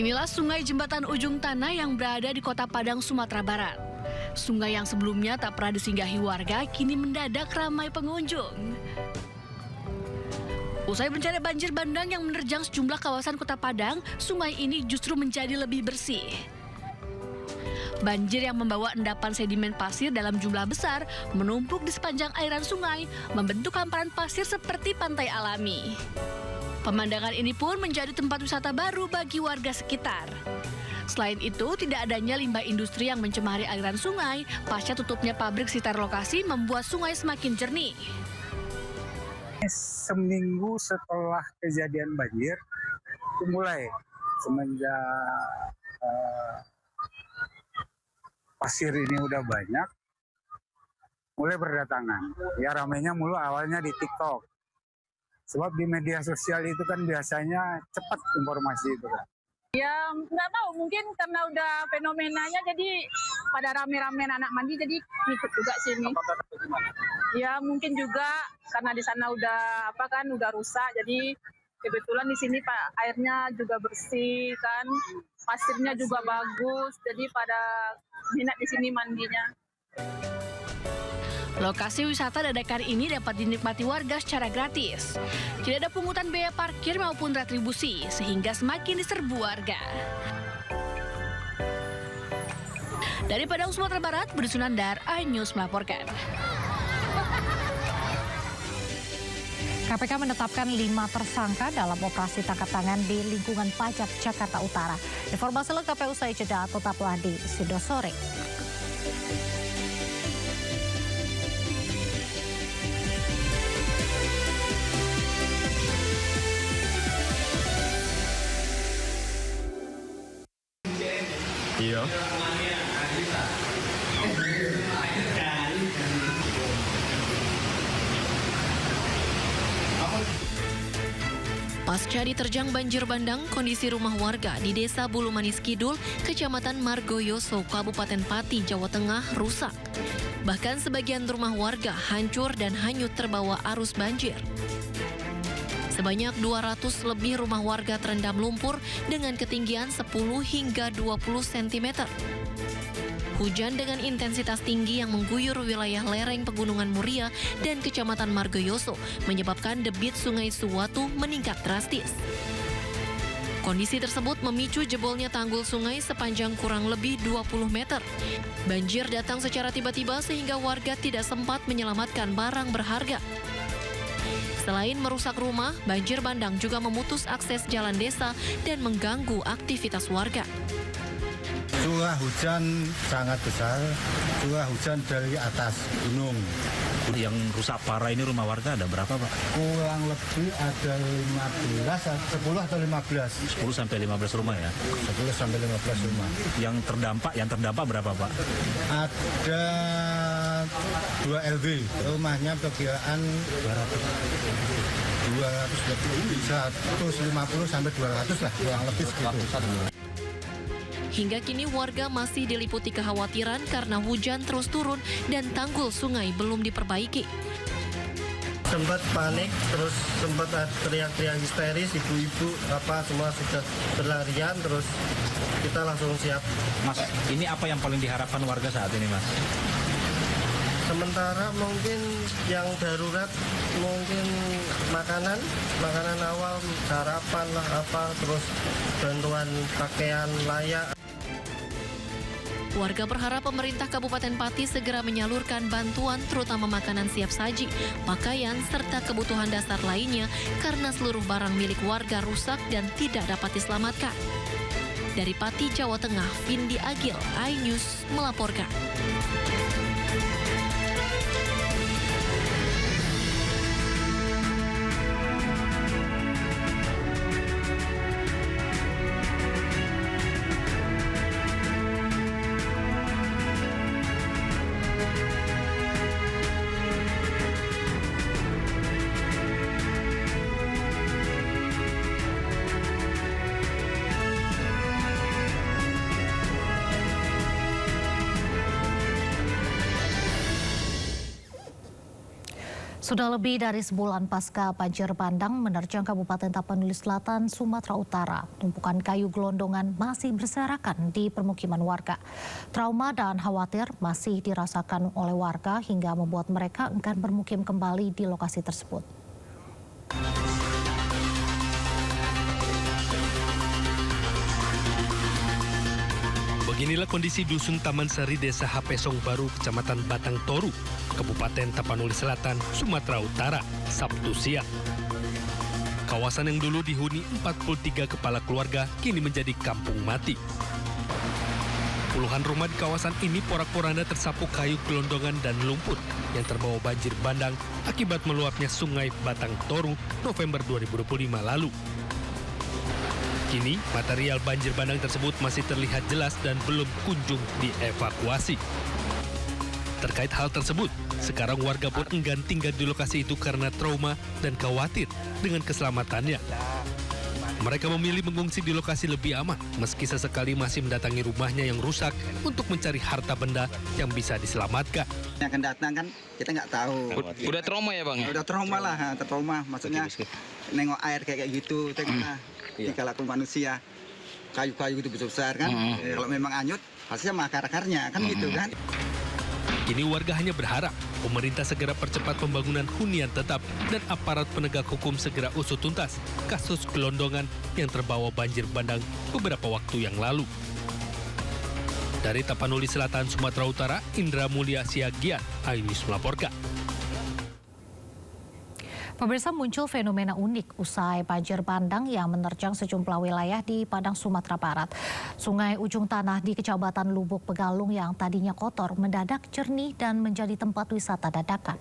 Inilah sungai Jembatan Ujung Tanah yang berada di Kota Padang, Sumatera Barat. Sungai yang sebelumnya tak pernah disinggahi warga kini mendadak ramai pengunjung. Usai bencana banjir bandang yang menerjang sejumlah kawasan Kota Padang, sungai ini justru menjadi lebih bersih. Banjir yang membawa endapan sedimen pasir dalam jumlah besar menumpuk di sepanjang aliran sungai, membentuk hamparan pasir seperti pantai alami. Pemandangan ini pun menjadi tempat wisata baru bagi warga sekitar. Selain itu, tidak adanya limbah industri yang mencemari aliran sungai, pasca tutupnya pabrik sekitar lokasi membuat sungai semakin jernih. Seminggu setelah kejadian banjir, itu mulai semenjak pasir ini udah banyak, mulai berdatangan. Ya ramainya mulu awalnya di TikTok. Sebab di media sosial itu kan biasanya cepat informasi itu kan. Ya nggak tahu, mungkin karena udah fenomenanya jadi pada rame-rame anak mandi jadi ikut juga sini. Ya mungkin juga karena di sana udah udah rusak jadi kebetulan di sini Pak airnya juga bersih kan, pasirnya juga bagus jadi pada minat di sini mandinya. Lokasi wisata dadakan ini dapat dinikmati warga secara gratis. Tidak ada pungutan biaya parkir maupun retribusi, sehingga semakin diserbu warga. Dari Padang, Sumatera Barat, Budi Sunandar, iNews melaporkan. KPK menetapkan 5 tersangka dalam operasi tangkap tangan di lingkungan pajak Jakarta Utara. Informasi lengkapnya usai jeda, tetaplah di Sido Sore. Iya. Pasca diterjang banjir bandang, kondisi rumah warga di Desa Bulu Manis Kidul, Kecamatan Margoyoso, Kabupaten Pati, Jawa Tengah rusak. Bahkan sebagian rumah warga hancur dan hanyut terbawa arus banjir. Sebanyak 200 lebih rumah warga terendam lumpur dengan ketinggian 10 hingga 20 cm. Hujan dengan intensitas tinggi yang mengguyur wilayah lereng Pegunungan Muria dan Kecamatan Margoyoso menyebabkan debit Sungai Suwatu meningkat drastis. Kondisi tersebut memicu jebolnya tanggul sungai sepanjang kurang lebih 20 meter. Banjir datang secara tiba-tiba sehingga warga tidak sempat menyelamatkan barang berharga. Selain merusak rumah, banjir bandang juga memutus akses jalan desa dan mengganggu aktivitas warga. Curah hujan sangat besar, curah hujan dari atas gunung. Yang rusak parah ini rumah warga ada berapa, Pak? Kurang lebih ada 10 atau 15. 10 sampai 15 rumah ya? 10 sampai 15 rumah. Yang terdampak berapa, Pak? Ada 2 LW, rumahnya perkiraan 200 lebih, 150 sampai 200 lah, kurang lebih segitu. Hingga kini warga masih diliputi kekhawatiran karena hujan terus turun dan tanggul sungai belum diperbaiki. Sempat panik, terus sempat teriak-teriak histeris, ibu-ibu semua sudah berlarian, terus kita langsung siap. Mas, ini apa yang paling diharapkan warga saat ini, Mas? Sementara mungkin yang darurat mungkin makanan awal, sarapan lah terus bantuan pakaian layak. Warga berharap pemerintah Kabupaten Pati segera menyalurkan bantuan terutama makanan siap saji, pakaian, serta kebutuhan dasar lainnya karena seluruh barang milik warga rusak dan tidak dapat diselamatkan. Dari Pati, Jawa Tengah, Vindi Agil, iNews melaporkan. Sudah lebih dari sebulan pasca banjir bandang menerjang Kabupaten Tapanuli Selatan, Sumatera Utara. Tumpukan kayu gelondongan masih berserakan di permukiman warga. Trauma dan khawatir masih dirasakan oleh warga hingga membuat mereka enggan bermukim kembali di lokasi tersebut. Beginilah kondisi Dusun Taman Sari, Desa Hapesong Baru, Kecamatan Batang Toru, Kabupaten Tapanuli Selatan, Sumatera Utara, Sabtu siang. Kawasan yang dulu dihuni 43 kepala keluarga kini menjadi kampung mati. Puluhan rumah di kawasan ini porak-poranda tersapu kayu gelondongan dan lumpur yang terbawa banjir bandang akibat meluapnya Sungai Batang Toru November 2025 lalu. Kini, material banjir bandang tersebut masih terlihat jelas dan belum kunjung dievakuasi. Terkait hal tersebut, sekarang warga pun enggan tinggal di lokasi itu karena trauma dan khawatir dengan keselamatannya. Mereka memilih mengungsi di lokasi lebih aman, meski sesekali masih mendatangi rumahnya yang rusak untuk mencari harta benda yang bisa diselamatkan. Yang akan datang kan kita nggak tahu. Udah trauma ya Bang? Udah trauma lah, trauma. Maksudnya nengok air kayak gitu, jika laku manusia, kayu-kayu itu besar kan. Kalau memang anyut, pastinya akar-akarnya kan gitu kan. Kini warga hanya berharap pemerintah segera percepat pembangunan hunian tetap dan aparat penegak hukum segera usut tuntas kasus gelondongan yang terbawa banjir bandang beberapa waktu yang lalu. Dari Tapanuli Selatan, Sumatera Utara, Indra Mulia Siagian, iNews melaporkan. Pemirsa, muncul fenomena unik usai banjir bandang yang menerjang sejumlah wilayah di Padang, Sumatera Barat. Sungai ujung tanah di Kecamatan Lubuk Pegalung yang tadinya kotor mendadak jernih dan menjadi tempat wisata dadakan.